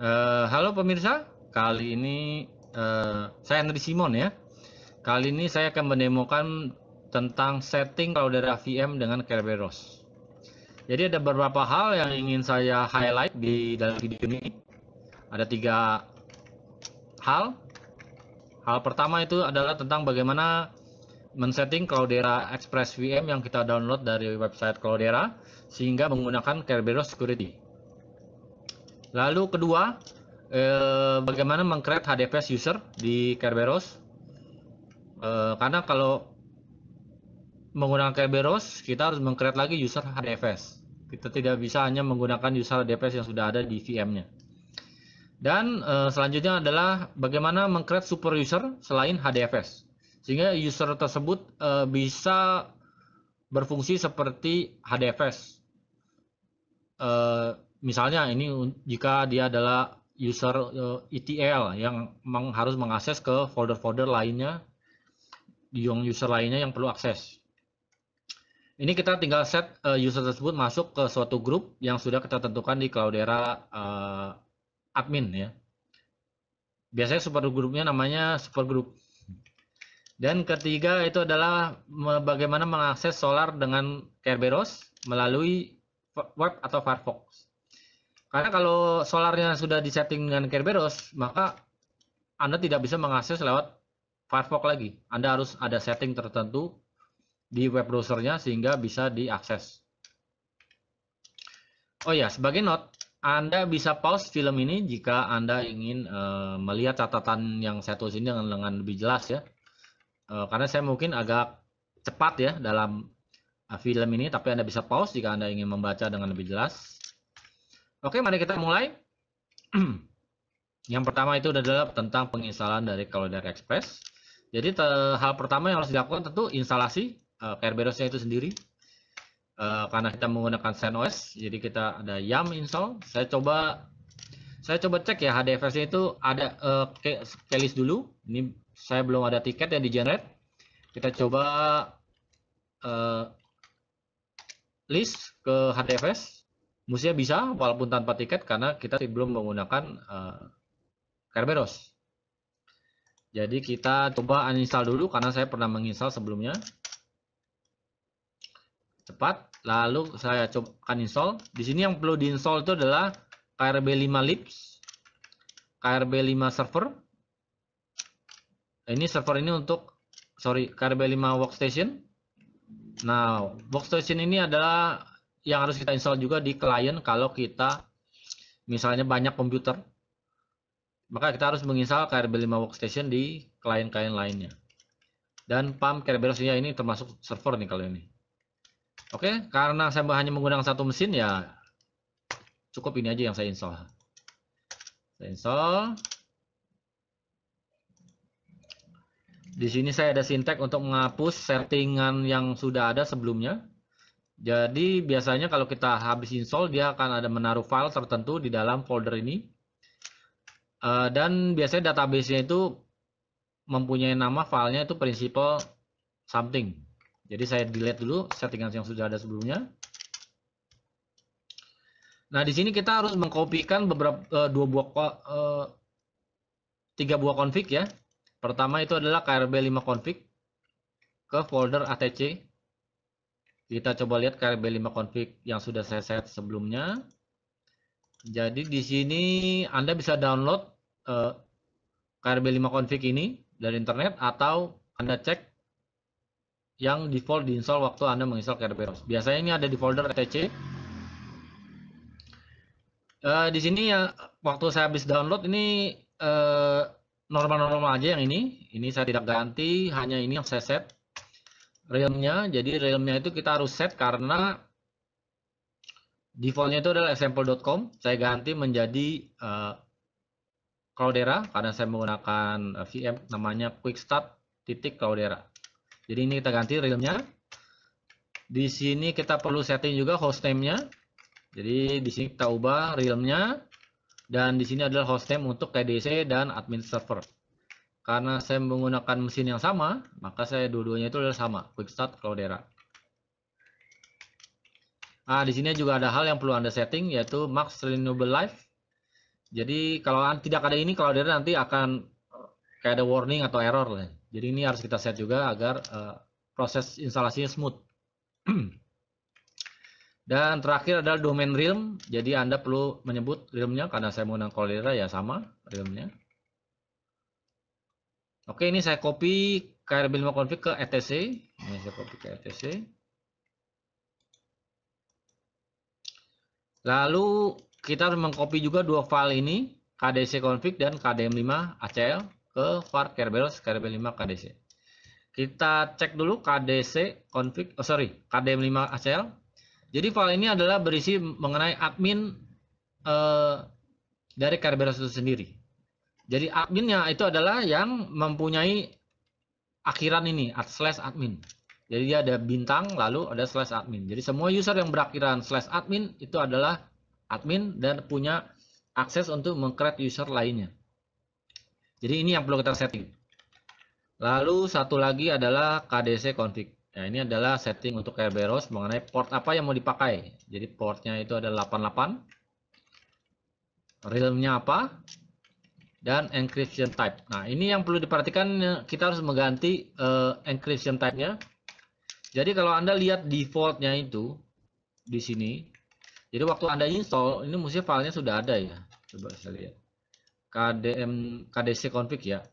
Halo pemirsa, kali ini saya Andri Simon ya. Kali ini saya akan mendemokan tentang setting Cloudera VM dengan Kerberos. Jadi ada beberapa hal yang ingin saya highlight di dalam video ini. Ada tiga hal. Hal pertama itu adalah tentang bagaimana men-setting Cloudera Express VM yang kita download dari website Cloudera sehingga menggunakan Kerberos Security. Lalu kedua, bagaimana meng-create HDFS user di Kerberos. Karena kalau menggunakan Kerberos, kita harus meng-create lagi user HDFS. Kita tidak bisa hanya menggunakan user HDFS yang sudah ada di VM-nya. Dan selanjutnya adalah bagaimana meng-create super user selain HDFS. Sehingga user tersebut bisa berfungsi seperti HDFS. Misalnya ini jika dia adalah user ETL yang harus mengakses ke folder-folder lainnya, yang user lainnya yang perlu akses. Ini kita tinggal set user tersebut masuk ke suatu grup yang sudah kita tentukan di Cloudera admin ya. Biasanya supergrupnya namanya supergroup. Dan ketiga itu adalah bagaimana mengakses Solar dengan Kerberos melalui web atau Firefox. Karena kalau Solarnya sudah disetting dengan Kerberos, maka Anda tidak bisa mengakses lewat Firefox lagi. Anda harus ada setting tertentu di web browsernya sehingga bisa diakses. Oh ya, sebagai note, Anda bisa pause film ini jika Anda ingin melihat catatan yang saya tulis ini dengan lebih jelas ya. Karena saya mungkin agak cepat ya dalam film ini, tapi Anda bisa pause jika Anda ingin membaca dengan lebih jelas. Oke, mari kita mulai. Yang pertama itu adalah tentang penginstalan dari Cloudera Express. Jadi hal pertama yang harus dilakukan tentu instalasi Kerberosnya itu sendiri. Karena kita menggunakan CentOS, jadi kita ada yum install. Saya coba cek ya HDFS itu ada keylist dulu. Ini saya belum ada tiket yang di generate. Kita coba list ke HDFS. Mestinya bisa walaupun tanpa tiket karena kita belum menggunakan Kerberos. Jadi kita coba uninstall dulu karena saya pernah menginstal sebelumnya. Cepat. Lalu saya coba uninstall. Di sini yang perlu diinstal itu adalah KRB5 Libs, KRB5 server. Ini server ini untuk KRB5 workstation. Nah, workstation ini adalah yang harus kita install juga di klien kalau kita misalnya banyak komputer. Maka kita harus menginstal KRB5 workstation di klien-klien lainnya. Dan PAM Kerberosnya ini termasuk server nih kalau ini. Oke, karena saya hanya menggunakan satu mesin ya cukup ini aja yang saya install. Saya install. Di sini saya ada sintek untuk menghapus settingan yang sudah ada sebelumnya. Jadi biasanya kalau kita habis install dia akan ada menaruh file tertentu di dalam folder ini. Dan biasanya database-nya itu mempunyai nama filenya itu principal something. Jadi saya delete dulu settingan yang sudah ada sebelumnya. Nah, di sini kita harus mengkopikan tiga buah config ya. Pertama itu adalah krb5 config ke folder atc. Kita coba lihat krb5 config yang sudah saya set sebelumnya. Jadi di sini Anda bisa download krb5 config ini dari internet atau Anda cek yang default diinstal waktu Anda menginstal Kerberos. Biasanya ini ada di folder etc. Di sini ya waktu saya habis download ini normal-normal aja yang ini. Ini saya tidak ganti, hanya ini yang saya set realmnya. Jadi realmnya itu kita harus set karena defaultnya itu adalah example.com. Saya ganti menjadi Cloudera karena saya menggunakan VM namanya quickstart.cloudera. Jadi ini kita ganti realmnya. Di sini kita perlu setting juga hostname-nya. Jadi di sini kita ubah realmnya dan di sini adalah hostname untuk KDC dan admin server. Karena saya menggunakan mesin yang sama, maka saya dua-duanya itu adalah sama, quickstart Cloudera. Nah, di sini juga ada hal yang perlu Anda setting yaitu max renewable life. Jadi kalau tidak ada ini, Cloudera nanti akan kayak ada warning atau error lah. Jadi ini harus kita set juga agar proses instalasinya smooth. Dan terakhir adalah domain realm. Jadi Anda perlu menyebut realmnya karena saya menggunakan Cloudera ya sama realmnya. Oke, ini saya copy KRB5 config ke etc. Ini saya copy ke etc. Lalu kita harus mengcopy juga dua file ini, kdc config dan kdm5 acl ke var kerberos kdm5 kdc. Kita cek dulu kdc config, kdm5 acl. Jadi file ini adalah berisi mengenai admin dari Kerberos itu sendiri. Jadi adminnya itu adalah yang mempunyai akhiran ini, /admin. Jadi dia ada bintang lalu ada /admin. Jadi semua user yang berakhiran /admin itu adalah admin dan punya akses untuk meng-create user lainnya. Jadi ini yang perlu kita setting. Lalu satu lagi adalah kdc config. Nah, ini adalah setting untuk Kerberos mengenai port apa yang mau dipakai. Jadi portnya itu adalah 88. Realmnya apa? Dan encryption type. Nah, ini yang perlu diperhatikan, kita harus mengganti encryption type-nya. Jadi kalau Anda lihat default-nya itu di sini. Jadi waktu Anda install, ini mesti filenya sudah ada ya. Coba saya lihat. kdc config ya.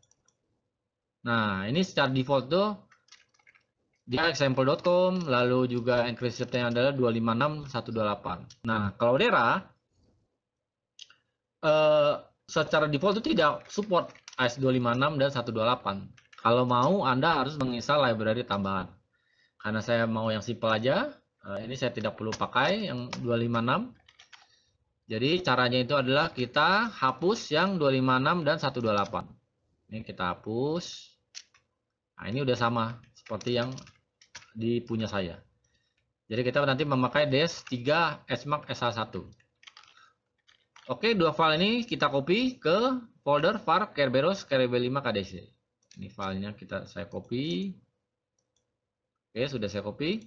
Nah, ini secara default tuh dia example.com, lalu juga encryption-nya adalah 256.128. Nah, Cloudera secara default itu tidak support AES256 dan 128. Kalau mau, Anda harus menginstal library tambahan. Karena saya mau yang simple aja, ini saya tidak perlu pakai yang 256. Jadi caranya itu adalah kita hapus yang 256 dan 128. Ini kita hapus. Nah, ini udah sama seperti yang di punya saya. Jadi kita nanti memakai DS3 SMART SH1. Oke, dua file ini kita copy ke folder var kerberos krb5 kdc. Ini filenya saya copy. Oke, sudah saya copy.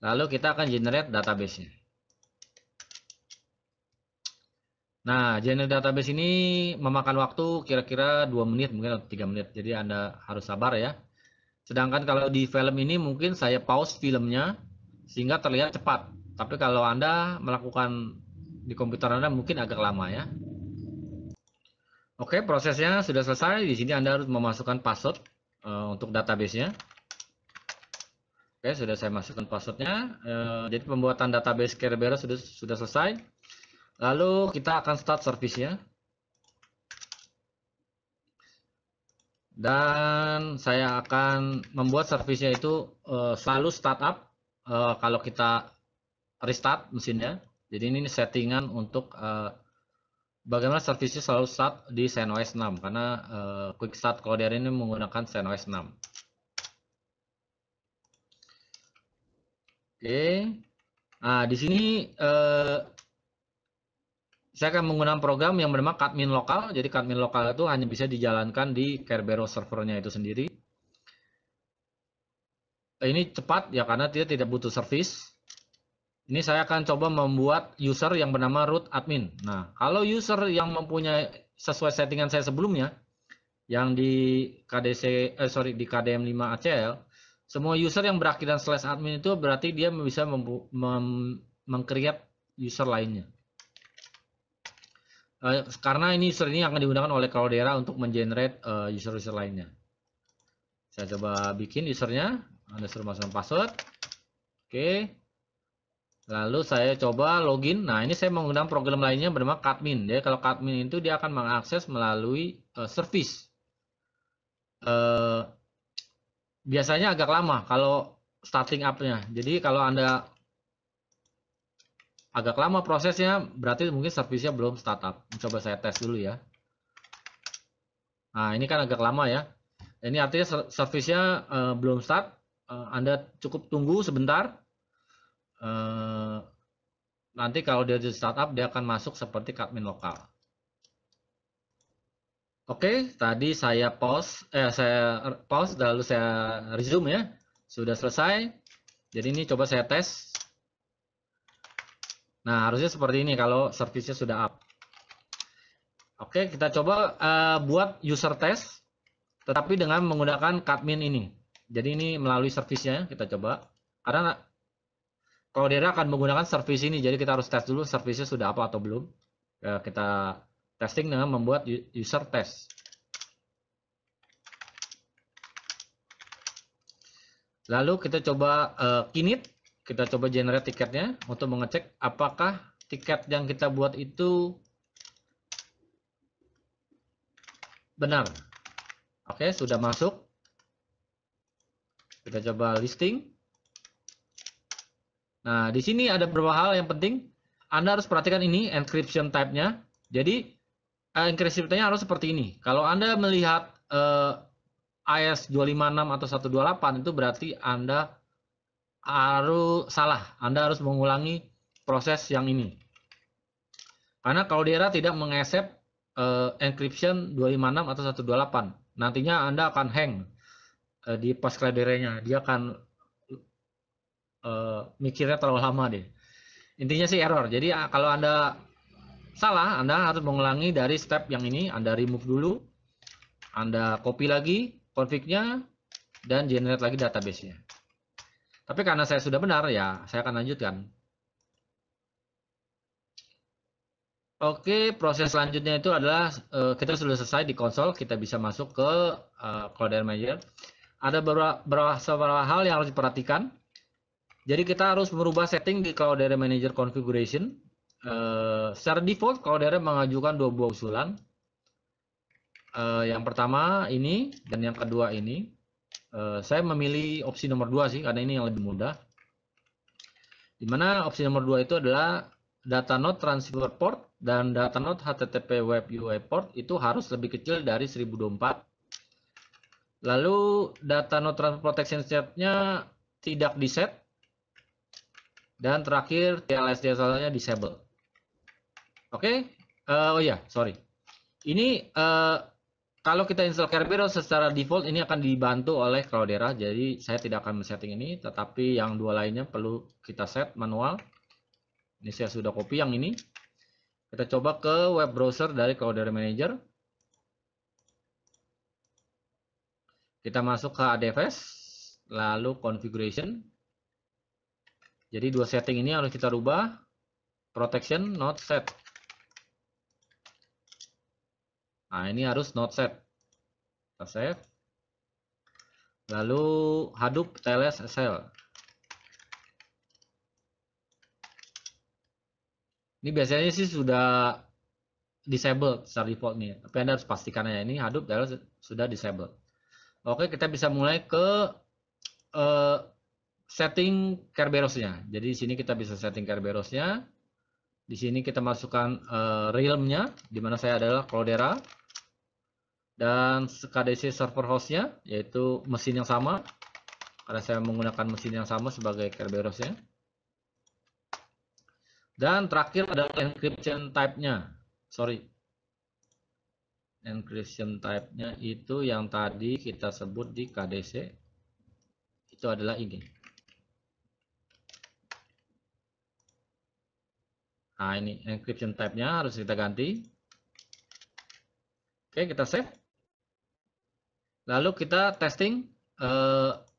Lalu kita akan generate database-nya. Nah, generate database ini memakan waktu kira-kira 2 menit mungkin atau 3 menit. Jadi Anda harus sabar ya. Sedangkan kalau di film ini mungkin saya pause filmnya sehingga terlihat cepat. Tapi kalau Anda melakukan di komputer Anda mungkin agak lama ya. Oke, prosesnya sudah selesai. Di sini Anda harus memasukkan password untuk database-nya. Oke, sudah saya masukkan password-nya. Jadi pembuatan database Kerberos sudah selesai. Lalu kita akan start service-nya. Dan saya akan membuat servisnya itu selalu startup kalau kita restart mesinnya. Jadi ini settingan untuk bagaimana servisnya selalu start di CentOS 6 karena Quick Start Cloudera ini menggunakan CentOS 6. Oke. Nah, di sini saya akan menggunakan program yang bernama Cadmin Lokal. Jadi Cadmin Lokal itu hanya bisa dijalankan di Kerberos servernya itu sendiri. Ini cepat ya karena dia tidak butuh service. Ini saya akan coba membuat user yang bernama root admin. Nah, kalau user yang mempunyai sesuai settingan saya sebelumnya, yang di di KDM5 ACL, semua user yang berakhiran /admin itu berarti dia bisa meng-create user lainnya. Karena ini user ini akan digunakan oleh Cloudera untuk mengenerate user-user lainnya. Saya coba bikin usernya, Anda suruh masukkan password. Oke. Lalu saya coba login. Nah, ini saya menggunakan program lainnya bernama Cadmin. Jadi kalau Cadmin itu dia akan mengakses melalui service. Biasanya agak lama kalau starting up-nya. Jadi kalau Anda agak lama prosesnya, berarti mungkin service-nya belum startup. Coba saya tes dulu ya. Nah, ini kan agak lama ya. Ini artinya service-nya belum start. Anda cukup tunggu sebentar. Nanti kalau dia di startup, dia akan masuk seperti Cadmin lokal. Oke, tadi saya pause lalu saya resume ya. Sudah selesai. Jadi ini coba saya tes. Nah, harusnya seperti ini kalau servisnya sudah up. Oke, kita coba buat user test, tetapi dengan menggunakan Cadmin ini. Jadi ini melalui servisnya, kita coba. Karena Cloudera akan menggunakan servis ini, jadi kita harus tes dulu servisnya sudah apa atau belum. Kita testing dengan membuat user test. Lalu kita coba Kinit, kita coba generate tiketnya untuk mengecek apakah tiket yang kita buat itu benar. Oke, sudah masuk. Kita coba listing. Nah, di sini ada beberapa hal yang penting. Anda harus perhatikan ini encryption type-nya. Jadi encryption type-nya harus seperti ini. Kalau Anda melihat AES 256 atau 128 itu berarti Anda harus salah. Anda harus mengulangi proses yang ini. Karena Cloudera tidak mengasep encryption 256 atau 128. Nantinya Anda akan hang di pas Cloudera-nya. Dia akan mikirnya terlalu lama deh. Intinya sih error. Jadi kalau Anda salah, Anda harus mengulangi dari step yang ini. Anda remove dulu, Anda copy lagi config-nya, dan generate lagi database-nya. Tapi karena saya sudah benar, ya saya akan lanjutkan. Oke, proses selanjutnya itu adalah kita sudah selesai di konsol, kita bisa masuk ke Cloudera Manager. Ada beberapa hal yang harus diperhatikan. Jadi kita harus merubah setting di Cloudera Manager Configuration. Secara default Cloudera mengajukan dua buah usulan. Yang pertama ini dan yang kedua ini. Saya memilih opsi nomor 2 sih karena ini yang lebih mudah. Dimana opsi nomor 2 itu adalah data node transfer port dan data node HTTP web UI port itu harus lebih kecil dari 1024. Lalu data node transfer protection set-nya tidak di set. Dan terakhir TLS DSL-nya disable. Oke. Oh ya, sorry. Ini kalau kita install Kerberos secara default ini akan dibantu oleh Cloudera. Jadi saya tidak akan men-setting ini, tetapi yang dua lainnya perlu kita set manual. Ini saya sudah copy yang ini. Kita coba ke web browser dari Cloudera Manager. Kita masuk ke ADFS, lalu configuration. Jadi dua setting ini harus kita rubah. Protection not set. Nah, ini harus not set. Kita save. Lalu Hadoop TLS SL. Ini biasanya sih sudah disable secara default nih. Tapi Anda harus pastikan ya ini Hadoop TLS sudah disable. Oke, kita bisa mulai ke setting Kerberos-nya. Jadi di sini kita bisa setting Kerberos-nya. Di sini kita masukkan realm-nya, di mana saya adalah Cloudera. Dan KDC server host-nya, yaitu mesin yang sama. Karena saya menggunakan mesin yang sama sebagai Kerberos-nya. Dan terakhir adalah encryption type-nya. Sorry. Encryption type-nya itu yang tadi kita sebut di KDC. Itu adalah ini. Nah, ini encryption type-nya harus kita ganti. Oke, kita save. Lalu kita testing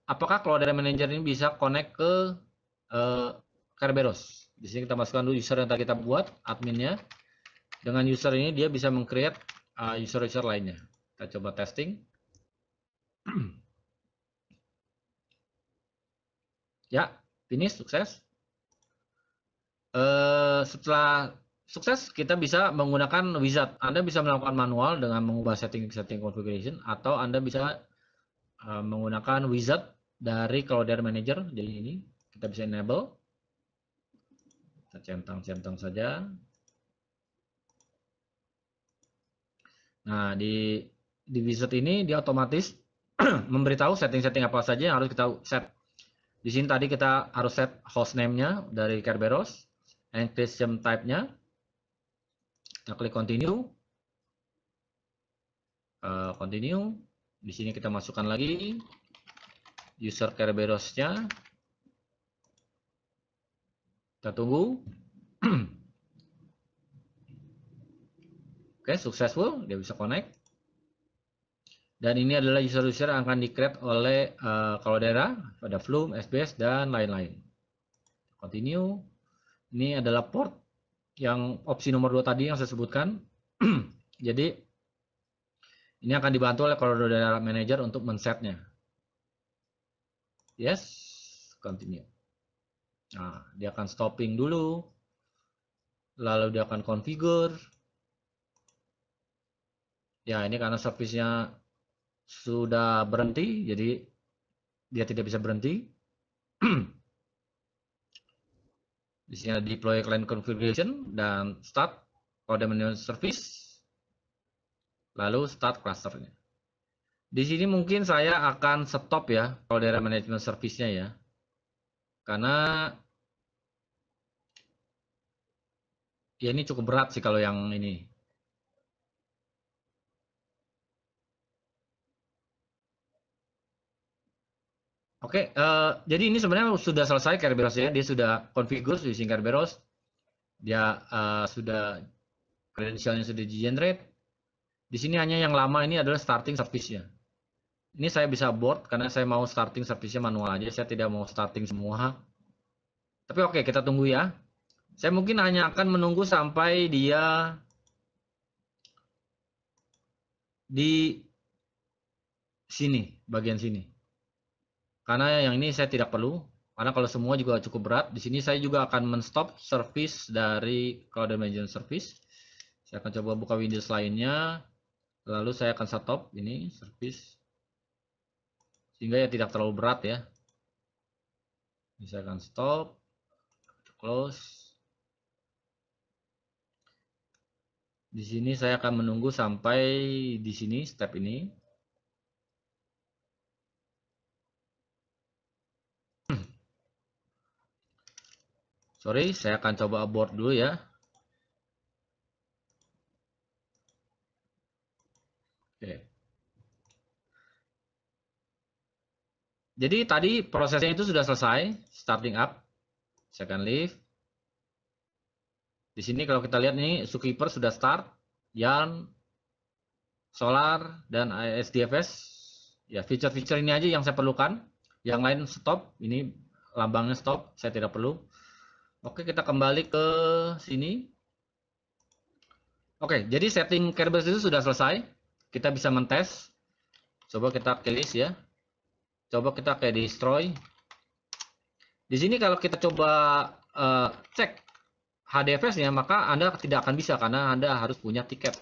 apakah Cloudera Manager ini bisa connect ke Kerberos. Di sini kita masukkan dulu user yang tadi kita buat, adminnya. Dengan user ini dia bisa meng-create user-user lainnya. Kita coba testing. Ya, finish, sukses. Setelah sukses, kita bisa menggunakan wizard. Anda bisa melakukan manual dengan mengubah setting configuration, atau Anda bisa menggunakan wizard dari Cloudera Manager. Jadi ini kita bisa enable. Kita centang-centang saja. Nah, di wizard ini dia otomatis memberitahu setting-setting apa saja yang harus kita set. Di sini tadi kita harus set hostname-nya dari Kerberos, encryption type-nya. Kita klik continue. Continue. Di sini kita masukkan lagi user Kerberos-nya. Kita tunggu. Oke, successful, dia bisa connect. Dan ini adalah user-user yang akan di-create oleh Cloudera, pada Flume, SBS, dan lain-lain. Continue. Ini adalah port yang opsi nomor 2 tadi yang saya sebutkan. Jadi ini akan dibantu oleh Cloudera Manager untuk men-setnya. Yes, continue. Nah, dia akan stopping dulu. Lalu dia akan configure. Ya, ini karena service-nya sudah berhenti, jadi dia tidak bisa berhenti. Di sini ada deploy client configuration dan start Cloudera Management Service. Lalu start clusternya. Di sini mungkin saya akan stop ya Cloudera Management Service-nya ya. Karena ya ini cukup berat sih kalau yang ini. Oke, jadi ini sebenarnya sudah selesai Kerberos ya. Dia sudah configure using Kerberos. Dia sudah credentialnya sudah di-generate. Di sini hanya yang lama ini adalah starting service-nya. Ini saya bisa abort karena saya mau starting service-nya manual aja. Saya tidak mau starting semua. Tapi oke, kita tunggu ya. Saya mungkin hanya akan menunggu sampai dia di sini, bagian sini. Karena yang ini saya tidak perlu, karena kalau semua juga cukup berat. Di sini saya juga akan men-stop service dari Cloudera Management Service. Saya akan coba buka Windows lainnya, lalu saya akan stop ini service, sehingga ya tidak terlalu berat ya. Ini saya akan stop, close. Di sini saya akan menunggu sampai di sini step ini. Sorry, saya akan coba abort dulu ya. Oke. Jadi tadi prosesnya itu sudah selesai, starting up. Saya akan leave. Di sini kalau kita lihat nih, Zookeeper sudah start, Yarn, Solar, dan SDFS. Ya, feature-feature ini aja yang saya perlukan. Yang lain stop, ini lambangnya stop, saya tidak perlu. Oke, kita kembali ke sini. Oke, jadi setting Kerberos itu sudah selesai. Kita bisa mentes. Coba kita list ya. Coba kita ke destroy. Di sini kalau kita coba cek HDFS-nya, maka Anda tidak akan bisa karena Anda harus punya tiket.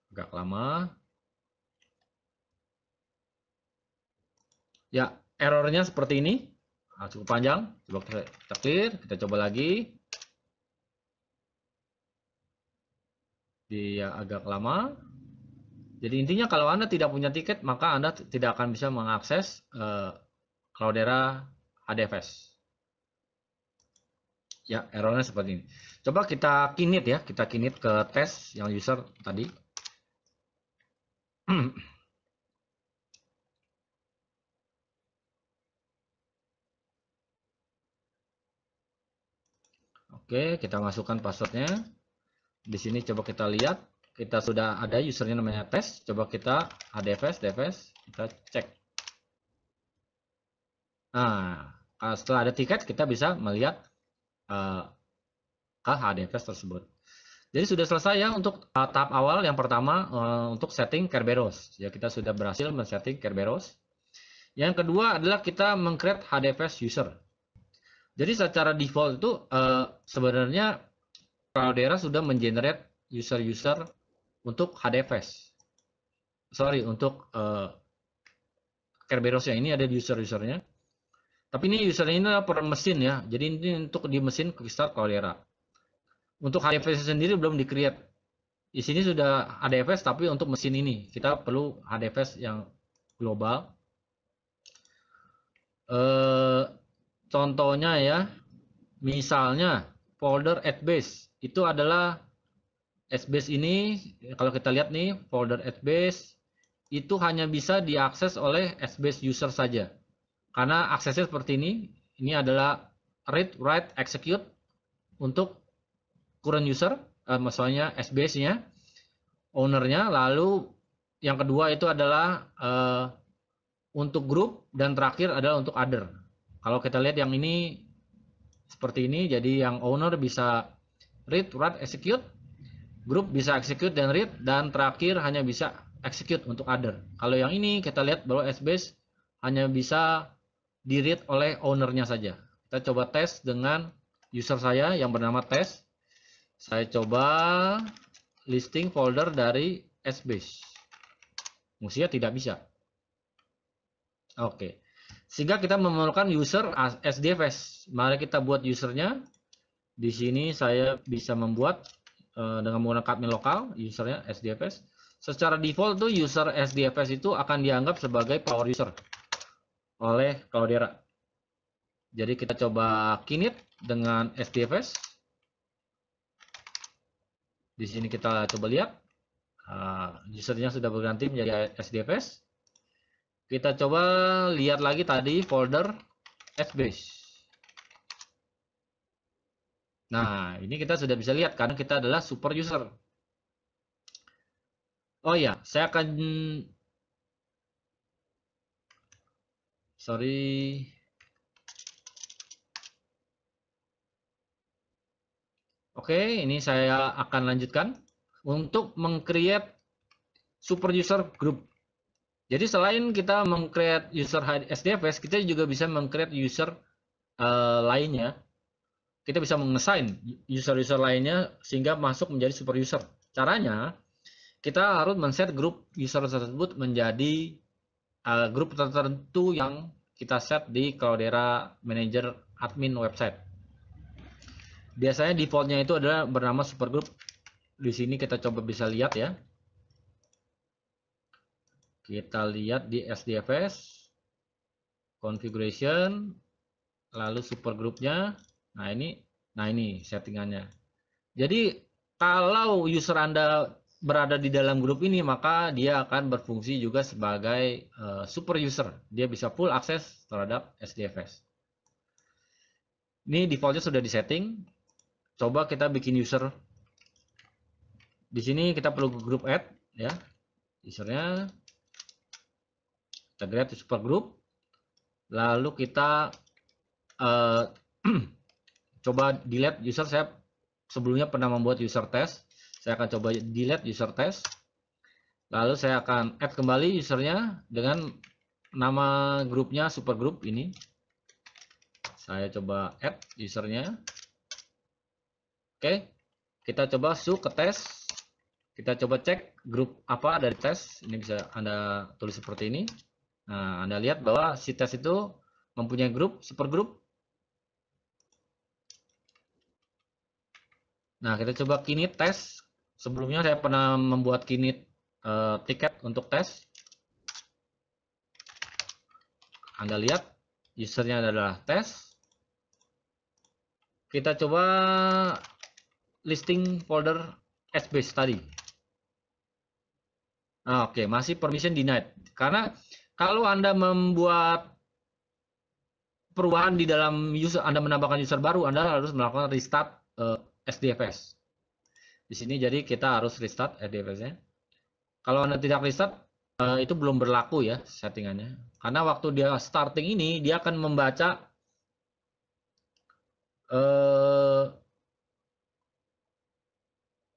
Agak lama. Ya, errornya seperti ini. Nah, cukup panjang. Coba kita clear, kita coba lagi. Dia agak lama. Jadi intinya kalau Anda tidak punya tiket, maka Anda tidak akan bisa mengakses Cloudera HDFS. Ya, errornya seperti ini. Coba kita kinit ya, kita kinit ke tes yang user tadi. Oke, kita masukkan passwordnya. Di sini coba kita lihat, kita sudah ada usernya namanya tes. Coba kita HDFS, DFS, kita cek. Nah, setelah ada tiket, kita bisa melihat ke HDFS tersebut. Jadi sudah selesai ya untuk tahap awal yang pertama untuk setting Kerberos. Ya, kita sudah berhasil men-setting Kerberos. Yang kedua adalah kita meng-create HDFS user. Jadi secara default itu sebenarnya Cloudera sudah mengenerate user-user untuk HDFS. Sorry, untuk Kerberos yang ini ada user-usernya. Tapi ini usernya ini adalah per mesin ya. Jadi ini untuk di mesin Quickstart Cloudera. Untuk HDFS sendiri belum di-create. Di sini sudah HDFS tapi untuk mesin ini kita perlu HDFS yang global. Contohnya ya, misalnya folder @base itu adalah @base ini, kalau kita lihat nih folder @base itu hanya bisa diakses oleh @base user saja. Karena aksesnya seperti ini adalah read, write, execute untuk current user, maksudnya SBase-nya, owner-nya. Lalu yang kedua itu adalah untuk group, dan terakhir adalah untuk other. Kalau kita lihat yang ini seperti ini, jadi yang owner bisa read, write, execute, group bisa execute dan read, dan terakhir hanya bisa execute untuk other. Kalau yang ini kita lihat bahwa SBase hanya bisa di-read oleh ownernya saja. Kita coba tes dengan user saya yang bernama test. Saya coba listing folder dari SBase. Mestinya tidak bisa. Oke. Sehingga kita memerlukan user SDFS. Mari kita buat usernya. Di sini saya bisa membuat dengan menggunakan admin lokal usernya SDFS. Secara default tuh user SDFS itu akan dianggap sebagai power user oleh Cloudera. Jadi kita coba kinit dengan SDFS. Di sini kita coba lihat usernya sudah berganti menjadi SDFS. Kita coba lihat lagi tadi folder SBase. Nah, ini kita sudah bisa lihat karena kita adalah super user. Oh ya, saya akan Oke, ini saya akan lanjutkan untuk meng-create super user group. Jadi selain kita meng-create user SDFS, kita juga bisa meng-create user lainnya. Kita bisa mengassign user-user lainnya sehingga masuk menjadi super user. Caranya, kita harus men-set grup user tersebut menjadi grup tertentu yang kita set di Cloudera Manager admin website. Biasanya defaultnya itu adalah bernama supergroup. Di sini kita coba bisa lihat ya. Kita lihat di SDFS, configuration, lalu supergroupnya. Nah ini settingannya. Jadi kalau user Anda berada di dalam grup ini, maka dia akan berfungsi juga sebagai super user. Dia bisa full akses terhadap SDFS. Ini defaultnya sudah disetting. Coba kita bikin user. Di sini kita perlu group add ya. Usernya kita create super group. Lalu kita coba delete user. Saya sebelumnya pernah membuat user test. Saya akan coba delete user test. Lalu saya akan add kembali usernya dengan nama grupnya super group ini. Saya coba add usernya. Oke, kita coba masuk ke tes. Kita coba cek grup apa dari tes. Ini bisa Anda tulis seperti ini. Nah, Anda lihat bahwa si tes itu mempunyai grup, super group. Nah, kita coba kinit tes. Sebelumnya saya pernah membuat kinit tiket untuk tes. Anda lihat, usernya adalah tes. Kita coba listing folder SBase tadi. Nah, oke, masih permission denied. Karena kalau Anda membuat perubahan di dalam user, Anda menambahkan user baru, Anda harus melakukan restart SDFS. Di sini jadi kita harus restart SDFS-nya. Kalau Anda tidak restart, itu belum berlaku ya settingannya. Karena waktu dia starting ini, dia akan membaca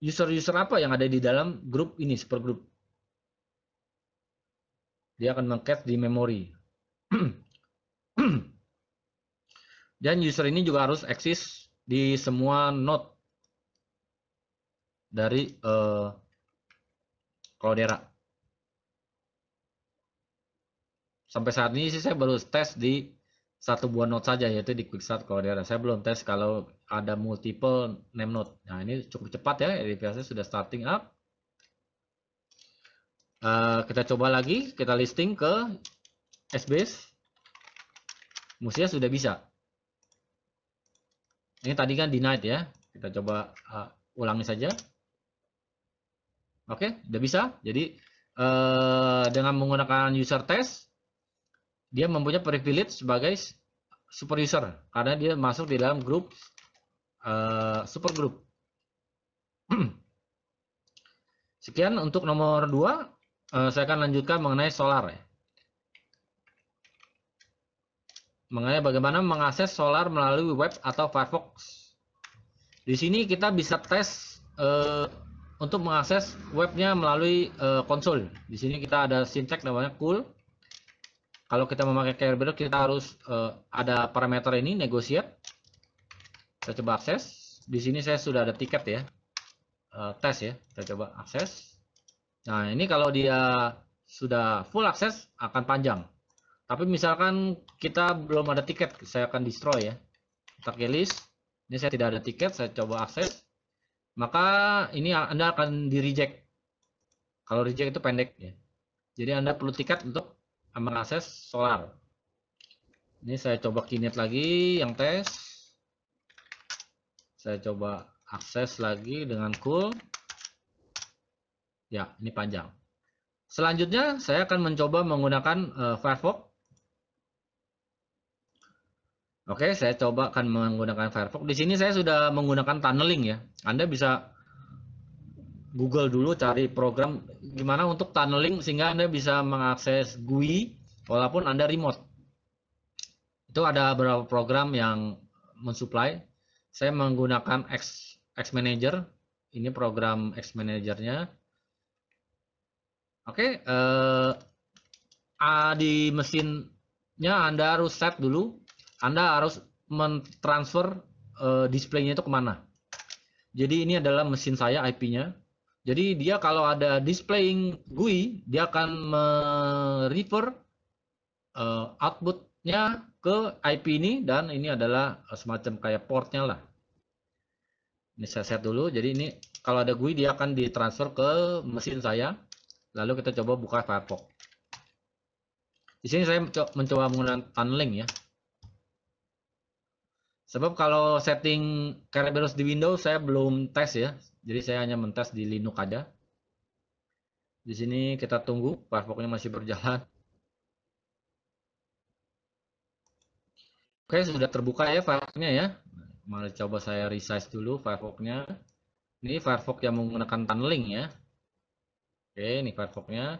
user-user apa yang ada di dalam grup ini, super group. Dia akan meng-cache di memori. Dan user ini juga harus eksis di semua node dari Cloudera. Sampai saat ini sih saya baru tes di satu buah node saja, yaitu di QuickStart Cloudera. Saya belum tes kalau ada multiple name node. Nah, ini cukup cepat ya, biasanya sudah starting up. Kita coba lagi, kita listing ke SBase. Mestinya sudah bisa. Ini tadi kan denied ya. Kita coba ulangi saja. Oke, udah bisa. Jadi dengan menggunakan user test, dia mempunyai privilege sebagai super user karena dia masuk di dalam grup super group. Sekian untuk nomor 2. Saya akan lanjutkan mengenai Solar ya. Mengenai bagaimana mengakses Solar melalui web atau Firefox. Di sini kita bisa tes untuk mengakses webnya melalui konsol. Di sini kita ada syntax namanya cool. Kalau kita memakai Kerberos kita harus ada parameter ini negotiate. Saya coba akses. Di sini saya sudah ada tiket ya, tes ya. Kita coba akses. Nah ini kalau dia sudah full akses akan panjang. Tapi misalkan kita belum ada tiket, saya akan destroy ya. Kita list. Ini saya tidak ada tiket, saya coba akses. Maka ini Anda akan di reject. Kalau reject itu pendek ya. Jadi Anda perlu tiket untuk mengakses Solar. Ini saya coba kinet lagi yang tes. Saya coba akses lagi dengan cool. Ya, ini panjang. Selanjutnya saya akan mencoba menggunakan Firefox. Oke, saya coba akan menggunakan Firefox. Di sini saya sudah menggunakan tunneling ya. Anda bisa Google dulu cari program gimana untuk tunneling sehingga Anda bisa mengakses GUI walaupun Anda remote. Itu ada beberapa program yang mensupply. Saya menggunakan Xmanager. Ini program Xmanager-nya. Oke, di mesinnya Anda harus set dulu. Anda harus mentransfer displaynya itu kemana. Jadi ini adalah mesin saya IP-nya. Jadi dia kalau ada displaying GUI, dia akan merefer outputnya ke IP ini dan ini adalah semacam kayak portnya lah. Ini saya set dulu. Jadi ini kalau ada GUI dia akan ditransfer ke mesin saya. Lalu kita coba buka Firefox. Di sini saya mencoba menggunakan tunneling ya. Sebab kalau setting Kerberos di Windows saya belum tes ya. Jadi saya hanya mentes di Linux aja. Di sini kita tunggu Firefox-nya masih berjalan. Oke, sudah terbuka ya Firefox-nya ya. Mari coba saya resize dulu Firefox-nya. Ini Firefox yang menggunakan tunneling ya. Oke, ini Firefox-nya.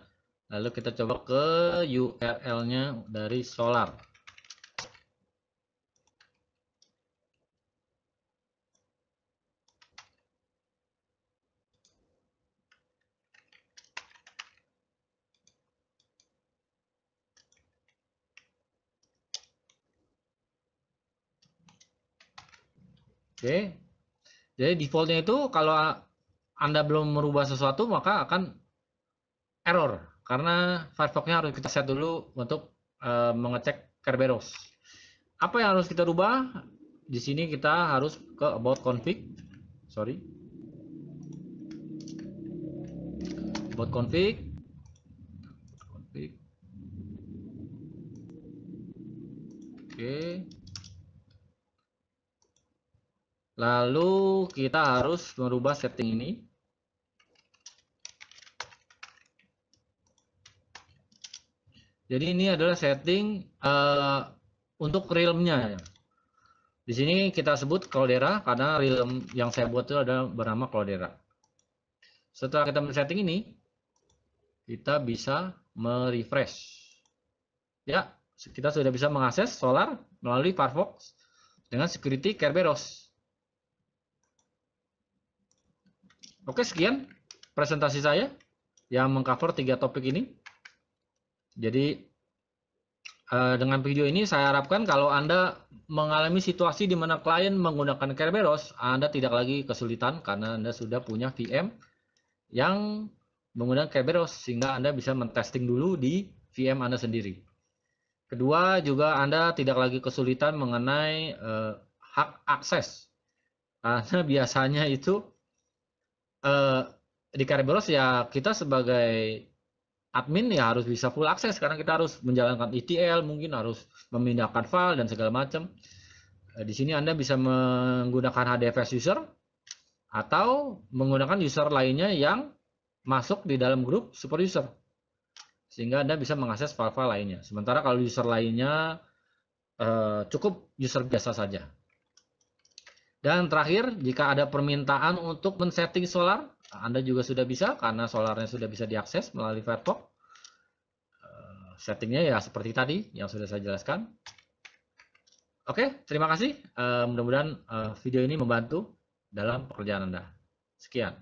Lalu kita coba ke URL-nya dari Solar. Oke, jadi defaultnya itu kalau Anda belum merubah sesuatu maka akan error karena Firefox-nya harus kita set dulu untuk mengecek Kerberos. Apa yang harus kita rubah? Di sini kita harus ke about config. About config. Oke. Lalu kita harus merubah setting ini. Jadi ini adalah setting untuk realm-nya. Di sini kita sebut Cloudera karena realm yang saya buat itu adalah bernama Cloudera. Setelah kita men-setting ini, kita bisa merefresh. Ya, kita sudah bisa mengakses Solar melalui Firefox dengan security Kerberos. Oke, sekian presentasi saya yang mengcover 3 topik ini. Jadi dengan video ini saya harapkan kalau Anda mengalami situasi di mana klien menggunakan Kerberos, Anda tidak lagi kesulitan karena Anda sudah punya VM yang menggunakan Kerberos sehingga Anda bisa mentesting dulu di VM Anda sendiri. Kedua, juga Anda tidak lagi kesulitan mengenai hak akses. Karena biasanya itu di Kerberos ya kita sebagai admin ya harus bisa full akses karena kita harus menjalankan ETL, mungkin harus memindahkan file dan segala macam. Di sini Anda bisa menggunakan HDFS user atau menggunakan user lainnya yang masuk di dalam grup super user sehingga Anda bisa mengakses file-file lainnya. Sementara kalau user lainnya cukup user biasa saja. Dan terakhir, jika ada permintaan untuk men-setting solar, Anda juga sudah bisa karena solarnya sudah bisa diakses melalui Firefox. Settingnya ya seperti tadi yang sudah saya jelaskan. Oke, terima kasih. Mudah-mudahan video ini membantu dalam pekerjaan Anda. Sekian.